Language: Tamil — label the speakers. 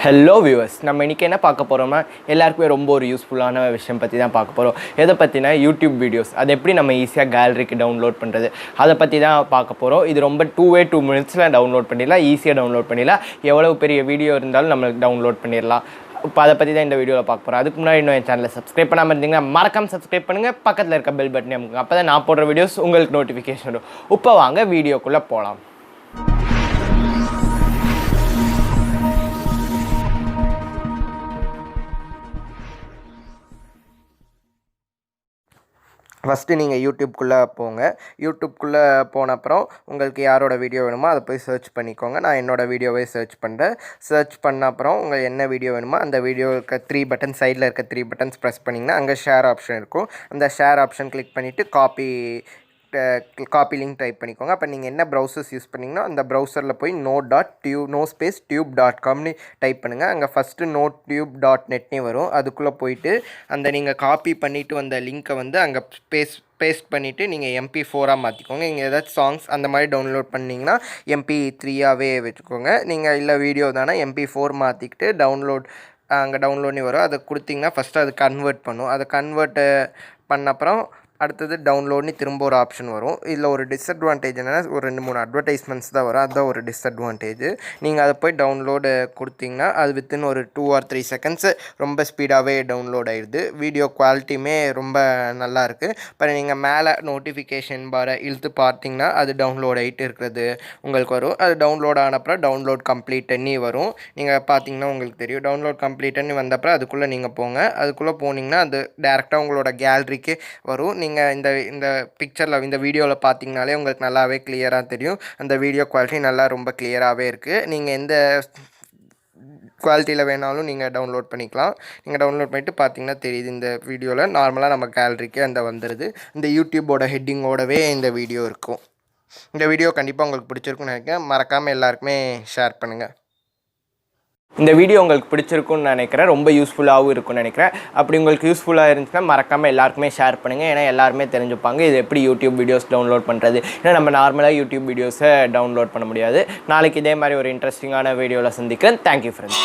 Speaker 1: ஹலோ வியூவர்ஸ், நம்ம இன்றைக்கி என்ன பார்க்க போகிறோம்னா எல்லாருக்குமே ரொம்ப ஒரு யூஸ்ஃபுல்லான விஷயம் பற்றி தான் பார்க்க போகிறோம். எதை பற்றினா யூடியூப் வீடியோஸ், அது எப்படி நம்ம ஈஸியாக கேலரிக்கு டவுன்லோட் பண்ணுறது, அதை பற்றி தான் பார்க்க போகிறோம். இது ரொம்ப 2 மினிட்ஸில் டவுன்லோட் பண்ணிடலாம், ஈஸியாக டவுன்லோட் பண்ணிடலாம். எவ்வளோ பெரிய வீடியோ இருந்தாலும் நம்மளுக்கு டவுன்லோட் பண்ணிடலாம். இப்போ அதை பற்றி தான் இந்த வீடியோவில் பார்க்க போகிறோம். அதுக்கு முன்னாடி இன்னும் என் சேனலை சப்ஸ்கிரைப் பண்ணாமல் இருந்தீங்கன்னா மறக்காம சப்ஸ்கிரைப் பண்ணுங்கள். பக்கத்தில் இருக்க பெல் பட்டனை அமுக்குங்க. அப்போ தான் நான் போடுற வீடியோஸ் உங்களுக்கு நோட்டிஃபிகேஷன் வரும். இப்போ வாங்க வீடியோக்குள்ளே போகலாம். ஃபஸ்ட்டு நீங்கள் யூடியூப்குள்ளே போங்க. யூடியூப்குள்ளே போன அப்புறம் உங்களுக்கு யாரோட வீடியோ வேணுமோ அதை போய் சர்ச் பண்ணிக்கோங்க. நான் என்னோடய வீடியோவே சர்ச் பண்ணுறேன். சர்ச் பண்ண அப்புறம் உங்களுக்கு என்ன வீடியோ வேணுமோ அந்த வீடியோ இருக்க 3 பட்டன், சைடில் இருக்க 3 பட்டன்ஸ் ப்ரெஸ் பண்ணிங்கன்னா அங்கே ஷேர் ஆப்ஷன் இருக்கும். அந்த ஷேர் ஆப்ஷன் கிளிக் பண்ணிவிட்டு காப்பி லிங்க் டைப் பண்ணிக்கோங்க. அப்போ நீங்கள் என்ன ப்ரௌசர்ஸ் யூஸ் பண்ணிங்கன்னா அந்த ப்ரௌசரில் போய் no.tube.comனு டைப் பண்ணுங்கள். அங்கே ஃபஸ்ட்டு notube.netனே வரும். அதுக்குள்ளே போயிட்டு அந்த நீங்கள் காப்பி பண்ணிவிட்டு வந்த லிங்க்கை வந்து அங்கே பேஸ்ட் பண்ணிவிட்டு நீங்கள் MP4ஆக மாற்றிக்கோங்க. நீங்கள் ஏதாச்சும் சாங்ஸ் அந்த மாதிரி டவுன்லோட் பண்ணிங்கன்னா MP3ஆகவே வச்சுக்கோங்க. நீங்கள் இல்லை வீடியோ தானே MP4 மாற்றிக்கிட்டு அங்கே டவுன்லோட்னு வரும். அதை கொடுத்திங்கன்னா ஃபஸ்ட்டு அது கன்வெர்ட் பண்ணும். அதை கன்வெர்ட் பண்ண அப்புறம் அடுத்தது டவுன்லோட்னு திரும்ப ஒரு ஆப்ஷன் வரும். இதில் ஒரு டிஸ்அட்வான்டேஜ் என்னென்னா ஒரு 2-3 அட்வர்டைஸ்மெண்ட்ஸ் தான் வரும். அதுதான் ஒரு டிஸ்அட்வான்டேஜ். நீங்கள் அதை போய் டவுன்லோடு கொடுத்திங்கன்னா அது வித்தின் ஒரு 2 or 3 செகண்ட்ஸு ரொம்ப ஸ்பீடாகவே டவுன்லோட் ஆகிடுது. வீடியோ குவாலிட்டியுமே ரொம்ப நல்லாயிருக்கு. இப்போ நீங்கள் மேலே நோட்டிஃபிகேஷன் பாரை இழுத்து பார்த்தீங்கன்னா அது டவுன்லோட் ஆகிட்டு இருக்கிறது உங்களுக்கு வரும். அது டவுன்லோட் ஆனப்புறம் டவுன்லோட் கம்ப்ளீட்டன்னு வரும். நீங்கள் பார்த்தீங்கன்னா உங்களுக்கு தெரியும். டவுன்லோட் கம்ப்ளீட்டன்னு வந்தப்பறம் அதுக்குள்ளே நீங்கள் போங்க. அதுக்குள்ளே போனீங்கன்னா அது டேரெக்டாக உங்களோட கேலரிக்கு வரும். நீங்கள் இந்த பிக்சரில் இந்த வீடியோவில் பார்த்தீங்கனாலே உங்களுக்கு நல்லாவே கிளியராக தெரியும். அந்த வீடியோ குவாலிட்டி நல்லா ரொம்ப கிளியராகவே இருக்குது. நீங்கள் எந்த குவாலிட்டியில் வேணாலும் நீங்கள் டவுன்லோட் பண்ணிக்கலாம். நீங்கள் டவுன்லோட் பண்ணிவிட்டு பார்த்தீங்கன்னா தெரியுது இந்த வீடியோவில் நார்மலாக நம்ம கேலரிக்கு அந்த வந்துடுது. இந்த யூடியூபோட ஹெட்டிங்கோடவே இந்த வீடியோ இருக்கும். இந்த வீடியோ கண்டிப்பாக உங்களுக்கு பிடிச்சிருக்குன்னு நினைக்கிறேன். மறக்காமல் எல்லாருக்குமே ஷேர் பண்ணுங்கள். இந்த வீடியோ உங்களுக்கு பிடிச்சிருக்குன்னு நினைக்கிறேன். ரொம்ப யூஸ்ஃபுல்லாகவும் இருக்குன்னு நினைக்கிறேன். அப்படி உங்களுக்கு யூஸ்ஃபுல்லாக இருந்துச்சுன்னா மறக்காமல் எல்லாருக்குமே ஷேர் பண்ணுங்கள். ஏன்னா எல்லாருமே தெரிஞ்சுப்பாங்க இது எப்படி யூடியூப் வீடியோஸ் டவுன்லோட் பண்ணுறது. ஏன்னா நம்ம நார்மலாக யூடியூப் வீடியோஸை டவுன்லோட் பண்ண முடியாது. நாளைக்கு இதே மாதிரி ஒரு இன்ட்ரெஸ்டிங்கான வீடியோவில் சந்திக்கிறேன். Thank you friends.